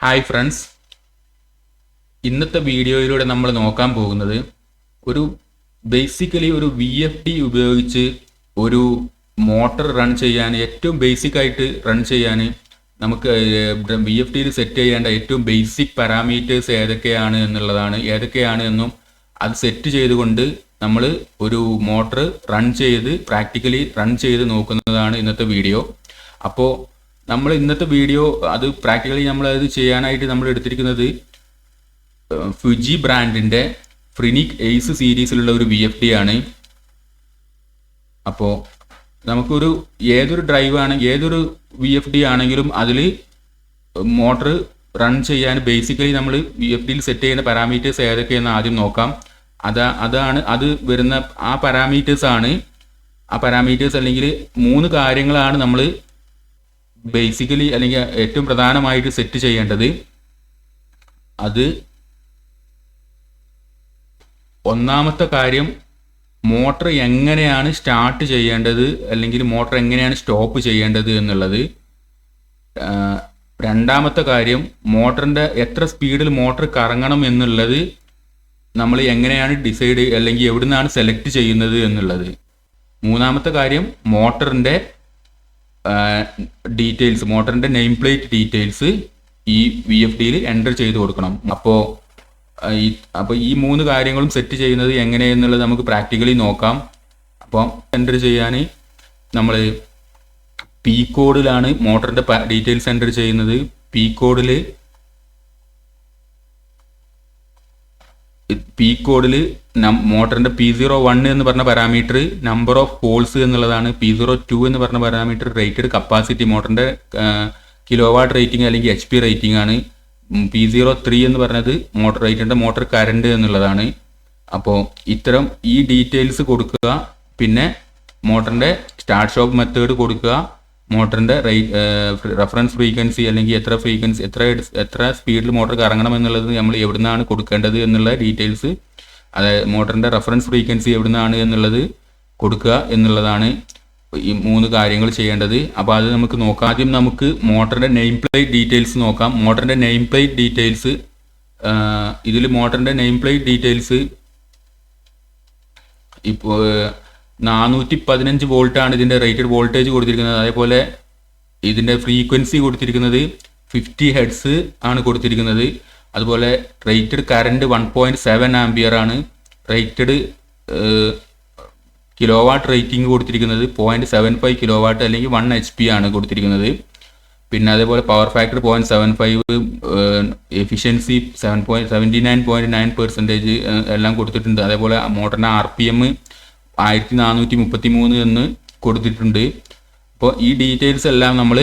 Hi friends, ഇന്നത്തെ വീഡിയോയിലൂടെ നമ്മൾ നോക്കാൻ പോകുന്നത് ബേസിക്കലി ഒരു VFD ഉപയോഗിച്ച് ഒരു മോട്ടർ റൺ ചെയ്യാൻ, ഏറ്റവും ബേസിക് ആയിട്ട് റൺ ചെയ്യാൻ നമുക്ക് VFDയിൽ സെറ്റ് ചെയ്യേണ്ട ഏറ്റവും ബേസിക് പാരാമീറ്റേഴ്സ് ഏതൊക്കെയാണ് എന്നും അത് സെറ്റ് ചെയ്തുകൊണ്ട് നമ്മൾ ഒരു മോട്ടർ പ്രാക്ടിക്കലി റൺ ചെയ്ത് നോക്കുന്നതാണ് ഇന്നത്തെ വീഡിയോ. അപ്പോൾ നമ്മൾ ഇന്നത്തെ വീഡിയോ അത് പ്രാക്ടിക്കലി നമ്മൾ അത് ചെയ്യാനായിട്ട് നമ്മൾ എടുത്തിരിക്കുന്നത് ഫുജി ബ്രാൻഡിൻ്റെ ഫ്രിനിക് എയ്സ് സീരീസിലുള്ള ഒരു VFD ആണ്. അപ്പോൾ നമുക്കൊരു ഏതൊരു VFD ആണെങ്കിലും അതിൽ മോട്ടർ റൺ ചെയ്യാൻ ബേസിക്കലി നമ്മൾ VFDയിൽ സെറ്റ് ചെയ്യുന്ന പാരാമീറ്റേഴ്സ് ഏതൊക്കെയെന്ന് ആദ്യം നോക്കാം. അത് വരുന്ന ആ പാരാമീറ്റേഴ്സ് അല്ലെങ്കിൽ 3 കാര്യങ്ങളാണ് നമ്മൾ ബേസിക്കലി അല്ലെങ്കിൽ ഏറ്റവും പ്രധാനമായിട്ട് സെറ്റ് ചെയ്യേണ്ടത്. അത് ഒന്നാമത്തെ കാര്യം, മോട്ടർ എങ്ങനെയാണ് സ്റ്റാർട്ട് ചെയ്യേണ്ടത് അല്ലെങ്കിൽ മോട്ടർ എങ്ങനെയാണ് സ്റ്റോപ്പ് ചെയ്യേണ്ടത് എന്നുള്ളത്. രണ്ടാമത്തെ കാര്യം, മോട്ടറിൻ്റെ എത്ര സ്പീഡിൽ മോട്ടർ കറങ്ങണം എന്നുള്ളത് നമ്മൾ എങ്ങനെയാണ് ഡിസൈഡ് അല്ലെങ്കിൽ എവിടുന്നാണ് സെലക്ട് ചെയ്യുന്നത് എന്നുള്ളത്. മൂന്നാമത്തെ കാര്യം, മോട്ടറിൻ്റെ മോട്ടറിൻ്റെ നെയിം പ്ലേറ്റ് ഡീറ്റെയിൽസ് ഈ VFDയിൽ എൻ്റർ ചെയ്ത് കൊടുക്കണം. അപ്പോൾ ഈ 3 കാര്യങ്ങളും സെറ്റ് ചെയ്യുന്നത് എങ്ങനെയെന്നുള്ളത് നമുക്ക് പ്രാക്ടിക്കലി നോക്കാം. അപ്പോൾ എൻ്റർ ചെയ്യാൻ നമ്മൾ പി കോഡിലാണ് മോട്ടറിൻ്റെ ഡീറ്റെയിൽസ് എൻ്റർ ചെയ്യുന്നത്. പി കോഡിൽ മോട്ടറിൻ്റെ P01 എന്ന് പറഞ്ഞ പാരാമീറ്റർ നമ്പർ ഓഫ് പോൾസ് എന്നുള്ളതാണ്. P02 എന്ന് പറഞ്ഞ പാരാമീറ്റർ റേറ്റഡ് കപ്പാസിറ്റി, മോട്ടറിൻ്റെ കിലോവാട്ട് റേറ്റിംഗ് അല്ലെങ്കിൽ HP റേറ്റിംഗ് ആണ്. P03 എന്ന് പറഞ്ഞത് മോട്ടർ കറണ്ട് എന്നുള്ളതാണ്. അപ്പോൾ ഈ ഡീറ്റെയിൽസ് കൊടുക്കുക. പിന്നെ മോട്ടറിൻ്റെ സ്റ്റാർട്ട് സ്റ്റോപ്പ് മെത്തേഡ് കൊടുക്കുക. മോട്ടറിൻ്റെ റെഫറൻസ് ഫ്രീക്വൻസി അല്ലെങ്കിൽ എത്ര സ്പീഡിൽ മോട്ടർ കറങ്ങണം എന്നുള്ളത് നമ്മൾ എവിടുന്നാണ് കൊടുക്കേണ്ടത് എന്നുള്ള ഡീറ്റെയിൽസ്, അതായത് മോട്ടറിൻ്റെ റെഫറൻസ് ഫ്രീക്വൻസി എവിടുന്നാണ് എന്നുള്ളത് കൊടുക്കുക എന്നുള്ളതാണ് ഈ 3 കാര്യങ്ങൾ ചെയ്യേണ്ടത്. അപ്പോൾ അത് നമുക്ക് നോക്കാം. ആദ്യം നമുക്ക് മോട്ടറിൻ്റെ നെയിം പ്ലേറ്റ് ഡീറ്റെയിൽസ് നോക്കാം. മോട്ടറിൻ്റെ നെയിം പ്ലേറ്റ് ഡീറ്റെയിൽസ് ഇപ്പോൾ 415 വോൾട്ടാണ് ഇതിൻ്റെ റേറ്റഡ് വോൾട്ടേജ് കൊടുത്തിരിക്കുന്നത്. അതേപോലെ ഇതിൻ്റെ ഫ്രീക്വൻസി കൊടുത്തിരിക്കുന്നത് 50 ഹെർട്സ് ആണ് കൊടുത്തിരിക്കുന്നത്. അതുപോലെ റേറ്റഡ് കറണ്ട് 1.7 ആംപിയർ ആണ്. റേറ്റഡ് കിലോവാട്ട് റേറ്റിംഗ് കൊടുത്തിരിക്കുന്നത് 0.75 കിലോവാട്ട് അല്ലെങ്കിൽ 1 HP ആണ് കൊടുത്തിരിക്കുന്നത്. പിന്നെ അതേപോലെ പവർ ഫാക്ടർ 0.75, എഫിഷ്യൻസി 79.9% എല്ലാം കൊടുത്തിട്ടുണ്ട്. അതേപോലെ മോട്ടറിൻ്റെ RPM 1433 എന്ന് കൊടുത്തിട്ടുണ്ട്. അപ്പോൾ ഈ ഡീറ്റെയിൽസ് എല്ലാം നമ്മൾ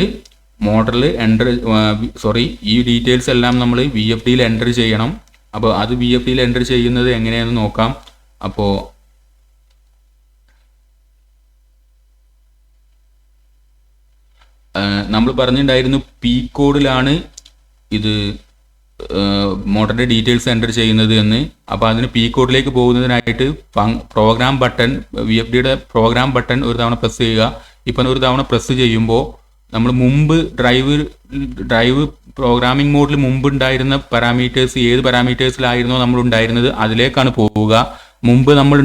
VFDയിൽ എൻ്റർ ചെയ്യണം. അപ്പോൾ അത് VFDയിൽ എൻ്റർ ചെയ്യുന്നത് എങ്ങനെയാണെന്ന് നോക്കാം. അപ്പോൾ നമ്മൾ പറഞ്ഞിട്ടുണ്ടായിരുന്നു പി കോഡിലാണ് ഇത് മോട്ടറിൻ്റെ ഡീറ്റെയിൽസ് എൻ്റർ ചെയ്യുന്നത് എന്ന്. അപ്പോൾ അതിന് പി കോഡിലേക്ക് പോകുന്നതിനായിട്ട് പ്രോഗ്രാം ബട്ടൺ, VFDയുടെ പ്രോഗ്രാം ബട്ടൺ ഒരു തവണ പ്രസ് ചെയ്യുക. ഇപ്പം ഒരു തവണ പ്രസ് ചെയ്യുമ്പോൾ നമ്മൾ മുമ്പ് ഡ്രൈവ് പ്രോഗ്രാമിംഗ് മോഡിൽ മുമ്പ് ഉണ്ടായിരുന്ന പാരാമീറ്റേഴ്സ്, ഏത് പാരാമീറ്റേഴ്സിലായിരുന്നോ നമ്മൾ ഉണ്ടായിരുന്നത് അതിലേക്കാണ് പോവുക. മുമ്പ് നമ്മൾ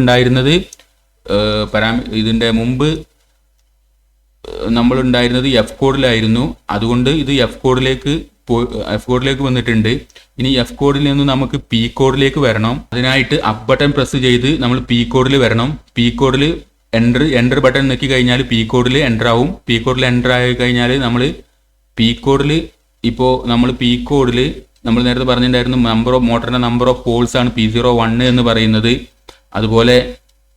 ഉണ്ടായിരുന്നത് F കോഡിലായിരുന്നു. അതുകൊണ്ട് ഇത് F കോഡിലേക്ക് വന്നിട്ടുണ്ട്. ഇനി F കോഡിൽ നിന്ന് നമുക്ക് പി കോഡിലേക്ക് വരണം. അതിനായിട്ട് അപ്പ് ബട്ടൺ പ്രസ് ചെയ്ത് നമ്മൾ പി കോഡിൽ വരണം. പി കോഡിൽ എൻ്റർ ബട്ടൺ നോക്കി കഴിഞ്ഞാൽ പി കോഡിൽ എൻ്റർ ആവും. പി കോഡിൽ എൻ്റർ ആയി കഴിഞ്ഞാൽ നമ്മൾ നേരത്തെ പറഞ്ഞിട്ടുണ്ടായിരുന്നു മോട്ടറിൻ്റെ നമ്പർ ഓഫ് പോൾസ് ആണ് P01 എന്ന് പറയുന്നത്. അതുപോലെ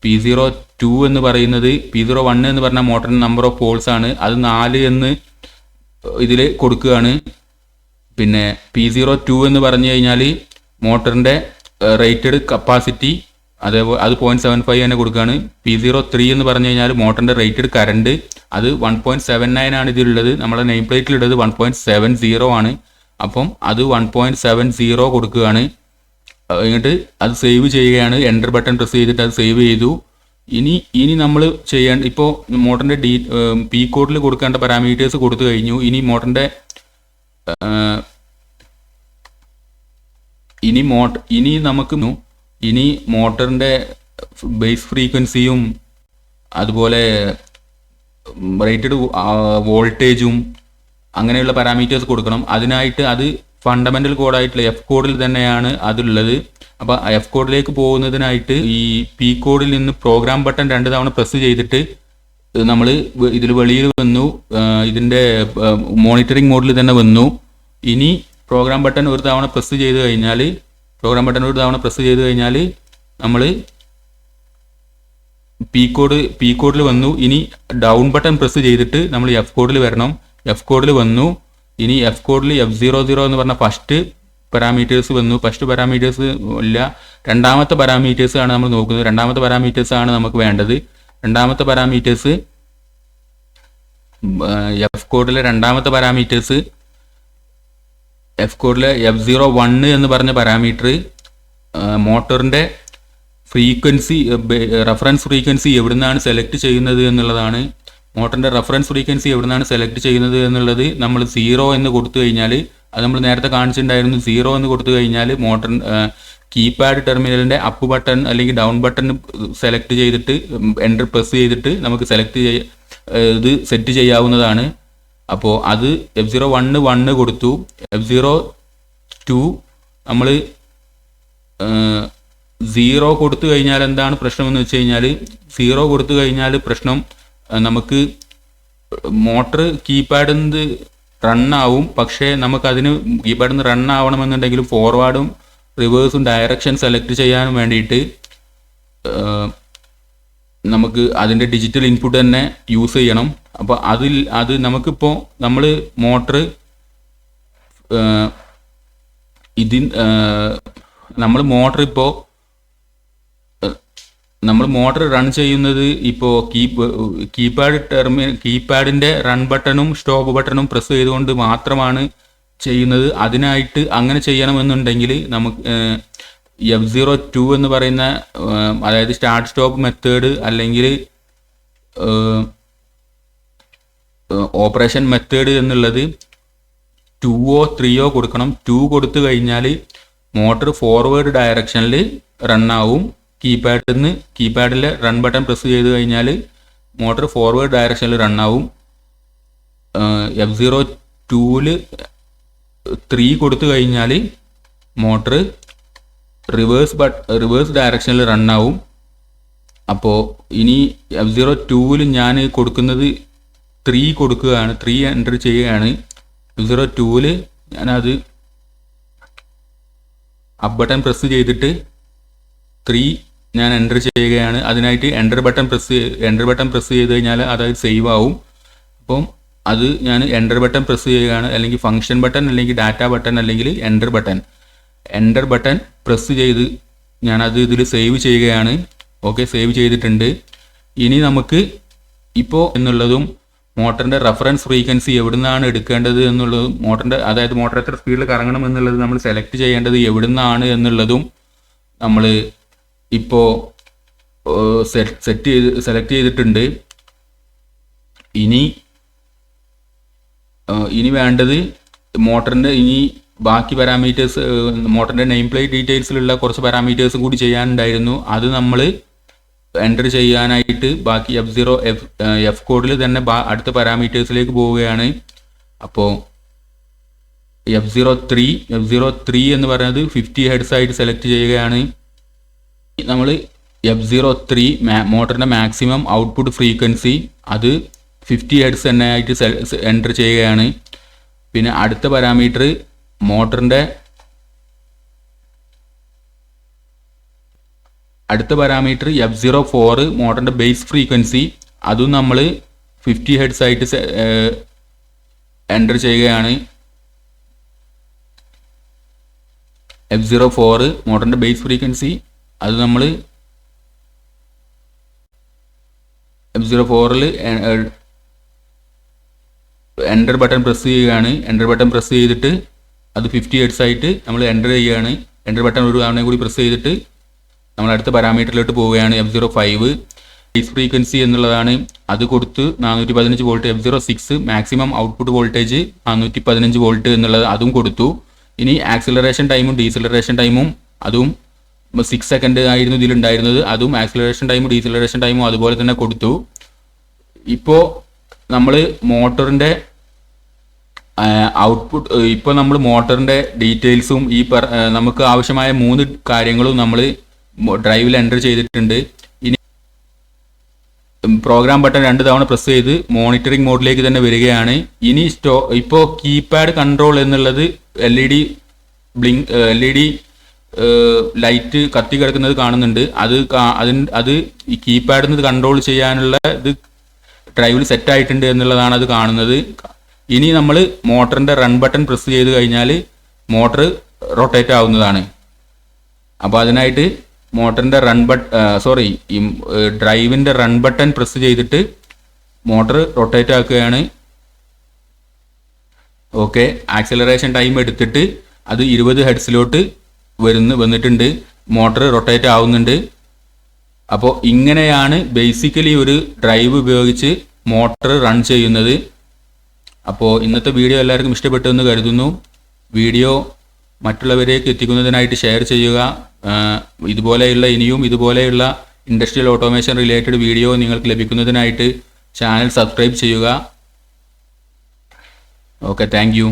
P02 എന്ന് പറയുന്നത്, P01 എന്ന് പറഞ്ഞാൽ മോട്ടറിൻ്റെ നമ്പർ ഓഫ് പോൾസ് ആണ്, അത് 4 എന്ന് ഇതിൽ കൊടുക്കുകയാണ്. പിന്നെ P02 എന്ന് പറഞ്ഞു കഴിഞ്ഞാൽ മോട്ടറിൻ്റെ റേറ്റഡ് കപ്പാസിറ്റി, അതേപോലെ അത് 0.75 തന്നെ കൊടുക്കുകയാണ്. P03 എന്ന് പറഞ്ഞു കഴിഞ്ഞാൽ മോട്ടറിൻ്റെ റേറ്റഡ് കറണ്ട്, അത് 1.79 ആണ് ഇതിലുള്ളത്. നമ്മുടെ നെയിം പ്ലേറ്റിലുള്ളത് 1.70 ആണ്. അപ്പം അത് 1.70 കൊടുക്കുകയാണ്. എന്നിട്ട് അത് സേവ് ചെയ്യുകയാണ്. എൻ്റർ ബട്ടൺ പ്രസ് ചെയ്തിട്ട് അത് സേവ് ചെയ്തു. ഇനി നമ്മൾ ചെയ്യേണ്ട, ഇപ്പോൾ മോട്ടറിൻ്റെ പി കോഡിൽ കൊടുക്കേണ്ട പാരാമീറ്റേഴ്സ് കൊടുത്തു കഴിഞ്ഞു. ഇനി മോട്ടറിൻ്റെ ഇനി നമുക്ക് ഇനി മോട്ടറിൻ്റെ ബേസ് ഫ്രീക്വൻസിയും അതുപോലെ റേറ്റഡ് വോൾട്ടേജും അങ്ങനെയുള്ള പാരാമീറ്റേഴ്സ് കൊടുക്കണം. അതിനായിട്ട് അത് ഫണ്ടമെൻ്റൽ കോഡായിട്ടുള്ള എഫ് കോഡിൽ തന്നെയാണ് അതുള്ളത്. അപ്പോൾ എഫ് കോഡിലേക്ക് പോകുന്നതിനായിട്ട് ഈ പി കോഡിൽ നിന്ന് പ്രോഗ്രാം ബട്ടൺ 2 തവണ പ്രസ് ചെയ്തിട്ട് നമ്മൾ ഇതിൽ വെളിയിൽ വന്നു, ഇതിൻ്റെ മോണിറ്ററിംഗ് മോഡിൽ തന്നെ വന്നു. ഇനി പ്രോഗ്രാം ബട്ടൺ ഒരു തവണ പ്രസ് ചെയ്ത് കഴിഞ്ഞാൽ നമ്മൾ പി കോഡിൽ വന്നു. ഇനി ഡൗൺ ബട്ടൺ പ്രസ് ചെയ്തിട്ട് നമ്മൾ എഫ് കോഡിൽ വരണം. എഫ് കോഡിൽ വന്നു. ഇനി എഫ് കോഡിൽ F00 എന്ന് പറഞ്ഞ ഫസ്റ്റ് പാരാമീറ്റേഴ്സ് വന്നു. ഫസ്റ്റ് പാരാമീറ്റേഴ്സ് ഇല്ല, രണ്ടാമത്തെ പാരാമീറ്റേഴ്സ് ആണ് നമ്മൾ നോക്കുന്നത്. രണ്ടാമത്തെ പാരാമീറ്റേഴ്സ് ആണ് നമുക്ക് വേണ്ടത്. രണ്ടാമത്തെ പാരാമീറ്റേഴ്സ് എഫ് കോഡിലെ രണ്ടാമത്തെ പാരാമീറ്റേഴ്സ് എഫ് കോഡിലെ F01 എന്ന് പറഞ്ഞ പാരാമീറ്റർ മോട്ടറിൻ്റെ ഫ്രീക്വൻസി റെഫറൻസ് ഫ്രീക്വൻസി എവിടുന്നാണ് സെലക്ട് ചെയ്യുന്നത് എന്നുള്ളതാണ്. മോട്ടറിൻ്റെ റെഫറൻസ് ഫ്രീക്വൻസി എവിടുന്നാണ് സെലക്ട് ചെയ്യുന്നത് എന്നുള്ളത് നമ്മൾ 0 എന്ന് കൊടുത്തു കഴിഞ്ഞാൽ, അത് നമ്മൾ നേരത്തെ കാണിച്ചിട്ടുണ്ടായിരുന്നു. 0 എന്ന് കൊടുത്തു കഴിഞ്ഞാൽ മോട്ടർ കീപാഡ് ടെർമിനലിൻ്റെ അപ്പ് ബട്ടൺ അല്ലെങ്കിൽ ഡൗൺ ബട്ടൺ സെലക്ട് ചെയ്തിട്ട് എൻ്റർ പ്രസ് ചെയ്തിട്ട് നമുക്ക് ഇത് സെറ്റ് ചെയ്യാവുന്നതാണ്. അപ്പോൾ അത് F01 കൊടുത്തു. F02 നമ്മൾ 0 കൊടുത്തു കഴിഞ്ഞാൽ എന്താണ് പ്രശ്നമെന്ന് വെച്ച് കഴിഞ്ഞാൽ, 0 കൊടുത്തു കഴിഞ്ഞാൽ പ്രശ്നം നമുക്ക് മോട്ടർ കീപാഡിൽ നിന്ന് റണ്ണാവും. പക്ഷേ നമുക്കതിന് കീപാഡിൽ നിന്ന് റൺ ആവണമെന്നുണ്ടെങ്കിൽ ഫോർവേഡും റിവേഴ്സും ഡയറക്ഷൻ സെലക്ട് ചെയ്യാനും വേണ്ടിയിട്ട് നമുക്ക് അതിൻ്റെ ഡിജിറ്റൽ ഇൻപുട്ട് തന്നെ യൂസ് ചെയ്യണം. അപ്പോൾ അത് നമുക്കിപ്പോൾ നമ്മൾ മോട്ടർ നമ്മൾ മോട്ടർ റൺ ചെയ്യുന്നത് ഇപ്പോൾ കീപാഡിൻ്റെ റൺ ബട്ടണും സ്റ്റോപ്പ് ബട്ടണും പ്രസ് ചെയ്തുകൊണ്ട് മാത്രമാണ് ചെയ്യുന്നത്. അതിനായിട്ട് അങ്ങനെ ചെയ്യണമെന്നുണ്ടെങ്കിൽ നമുക്ക് F02 എന്ന് പറയുന്ന അതായത് സ്റ്റാർട്ട് സ്റ്റോപ്പ് മെത്തേഡ് അല്ലെങ്കിൽ ഓപ്പറേഷൻ മെത്തേഡ് എന്നുള്ളത് 2 3 കൊടുക്കണം. 2 കൊടുത്തു കഴിഞ്ഞാൽ മോട്ടർ ഫോർവേഡ് ഡയറക്ഷനിൽ റണ്ണാവും. കീപാഡിലെ റൺ ബട്ടൺ പ്രസ് ചെയ്ത് കഴിഞ്ഞാൽ മോട്ടർ ഫോർവേഡ് ഡയറക്ഷനിൽ റണ്ണാവും. F02 3 കൊടുത്തു കഴിഞ്ഞാൽ മോട്ടർ റിവേഴ്സ് ഡയറക്ഷനിൽ റണ്ണാവും. അപ്പോൾ ഇനി F02 ഞാൻ കൊടുക്കുന്നത് 3 കൊടുക്കുകയാണ്, 3 എൻ്റർ ചെയ്യുകയാണ്. F02 ഞാനത് അപ്പ് ബട്ടൺ പ്രസ് ചെയ്തിട്ട് 3 ഞാൻ എൻ്റർ ചെയ്യുകയാണ്. അതിനായിട്ട് എൻ്റർ ബട്ടൺ പ്രസ് ചെയ്ത് കഴിഞ്ഞാൽ അതായത് സേവ് ആവും. അപ്പം അത് ഞാൻ എൻ്റർ ബട്ടൺ പ്രസ് ചെയ്യുകയാണ്, അല്ലെങ്കിൽ ഫംഗ്ഷൻ ബട്ടൺ അല്ലെങ്കിൽ ഡാറ്റ ബട്ടൺ അല്ലെങ്കിൽ എൻ്റർ ബട്ടൺ പ്രസ് ചെയ്ത് ഞാനത് ഇതിൽ സേവ് ചെയ്യുകയാണ്. ഓക്കെ, സേവ് ചെയ്തിട്ടുണ്ട്. ഇനി നമുക്ക് ഇപ്പോൾ എന്നുള്ളതും മോട്ടറിൻ്റെ റെഫറൻസ് ഫ്രീക്വൻസി എവിടുന്നാണ് എടുക്കേണ്ടത് എന്നുള്ളതും അതായത് മോട്ടർ എത്ര സ്പീഡിൽ കറങ്ങണം എന്നുള്ളത് നമ്മൾ സെലക്ട് ചെയ്യേണ്ടത് എവിടുന്നാണ് എന്നുള്ളതും നമ്മൾ ഇപ്പോൾ സെലക്ട് ചെയ്തിട്ടുണ്ട്. ഇനി വേണ്ടത് മോട്ടറിൻ്റെ ബാക്കി പാരാമീറ്റേഴ്സ്, മോട്ടറിൻ്റെ നെയിം പ്ലേറ്റ് ഡീറ്റെയിൽസിലുള്ള കുറച്ച് പാരാമീറ്റേഴ്സും കൂടി ചെയ്യാനുണ്ടായിരുന്നു. അത് നമ്മൾ എൻ്റർ ചെയ്യാനായിട്ട് ബാക്കി എഫ് കോഡിൽ തന്നെ അടുത്ത പാരാമീറ്റേഴ്സിലേക്ക് പോവുകയാണ്. അപ്പോൾ F03 എന്ന് പറയുന്നത് 50 ഹെർട്സ് ആയിട്ട് സെലക്ട് ചെയ്യുകയാണ്. നമ്മൾ F03 മോട്ടറിൻ്റെ മാക്സിമം ഔട്ട്പുട്ട് ഫ്രീക്വൻസി അത് 50 ഹെർട്സ് തന്നെ ആയിട്ട് എൻ്റർ ചെയ്യുകയാണ്. പിന്നെ അടുത്ത പാരാമീറ്റർ മോട്ടറിൻ്റെ F04 മോട്ടറിൻ്റെ ബേസ് ഫ്രീക്വൻസി അതും നമ്മൾ 50 ഹെർട്സ് ആയിട്ട് എൻ്റർ ചെയ്യുകയാണ്. F04 മോട്ടറിൻ്റെ ബേസ് ഫ്രീക്വൻസി അത് നമ്മൾ F04 എൻ്റർ ബട്ടൺ പ്രസ് ചെയ്യുകയാണ്. എൻ്റർ ബട്ടൺ പ്രസ് ചെയ്തിട്ട് അത് 50 ഹെർട്സ് ആയിട്ട് നമ്മൾ എൻ്റർ ചെയ്യുകയാണ്. എൻ്റർ ബട്ടൺ ഒരു തവണ കൂടി പ്രസ് ചെയ്തിട്ട് നമ്മൾ അടുത്ത പാരാമീറ്ററിലോട്ട് പോവുകയാണ്. F05 ബേസ് ഫ്രീക്വൻസി എന്നുള്ളതാണ്, അത് കൊടുത്ത് 415 volt. F06 maximum output voltage 415 volt എന്നുള്ളത് അതും കൊടുത്തു. ഇനി ആക്സിലറേഷൻ ടൈമും ഡീസിലറേഷൻ ടൈമും അതും 6 സെക്കൻഡ് ആയിരുന്നു ഇതിലുണ്ടായിരുന്നത്. അതും ആക്സിലറേഷൻ ടൈമും ഡീസിലറേഷൻ ടൈമും അതുപോലെ തന്നെ കൊടുത്തു. ഇപ്പോൾ നമ്മൾ മോട്ടറിൻ്റെ ഔട്ട്പുട്ട്, ഇപ്പോൾ നമ്മൾ മോട്ടറിൻ്റെ ഡീറ്റെയിൽസും നമുക്ക് ആവശ്യമായ 3 കാര്യങ്ങളും നമ്മൾ ഡ്രൈവിൽ എൻ്റർ ചെയ്തിട്ടുണ്ട്. ഇനി പ്രോഗ്രാം ബട്ടൺ 2 തവണ പ്രസ് ചെയ്ത് മോണിറ്ററിംഗ് മോഡിലേക്ക് തന്നെ വരികയാണ്. ഇനി ഇപ്പോൾ കീപാഡ് കൺട്രോൾ എന്നുള്ളത് LED ലൈറ്റ് കത്തി കിടക്കുന്നത് കാണുന്നുണ്ട്. അത് ഈ കീപാഡിൽ നിന്ന് കൺട്രോൾ ചെയ്യാനുള്ള ഇത് ഡ്രൈവിൽ സെറ്റ് ആയിട്ടുണ്ട് എന്നുള്ളതാണ് അത് കാണുന്നത്. ഇനി നമ്മൾ മോട്ടറിൻ്റെ റൺ ബട്ടൺ പ്രസ് ചെയ്ത് കഴിഞ്ഞാൽ മോട്ടർ റൊട്ടേറ്റ് ആവുന്നതാണ്. അപ്പോൾ അതിനായിട്ട് മോട്ടറിൻ്റെ ഡ്രൈവിൻ്റെ റൺ ബട്ടൺ പ്രസ് ചെയ്തിട്ട് മോട്ടർ റൊട്ടേറ്റ് ആക്കുകയാണ്. ഓക്കെ, ആക്സിലറേഷൻ ടൈം എടുത്തിട്ട് അത് 20 ഹെർട്സിലോട്ട് വന്നിട്ടുണ്ട്. മോട്ടർ റൊട്ടേറ്റ് ആവുന്നുണ്ട്. അപ്പോൾ ഇങ്ങനെയാണ് ബേസിക്കലി ഒരു ഡ്രൈവ് ഉപയോഗിച്ച് മോട്ടർ റൺ ചെയ്യുന്നത്. അപ്പോൾ ഇന്നത്തെ വീഡിയോ എല്ലാവർക്കും ഇഷ്ടപ്പെട്ടു എന്ന് കരുതുന്നു. വീഡിയോ മറ്റുള്ളവരേക്ക് എത്തിക്കുന്നതിനായിട്ട് ഷെയർ ചെയ്യുക. ഇതുപോലെയുള്ള ഇൻഡസ്ട്രിയൽ ഓട്ടോമേഷൻ റിലേറ്റഡ് വീഡിയോ നിങ്ങൾക്ക് ലഭിക്കുന്നതിനായിട്ട് ചാനൽ സബ്സ്ക്രൈബ് ചെയ്യുക. Okay, thank you.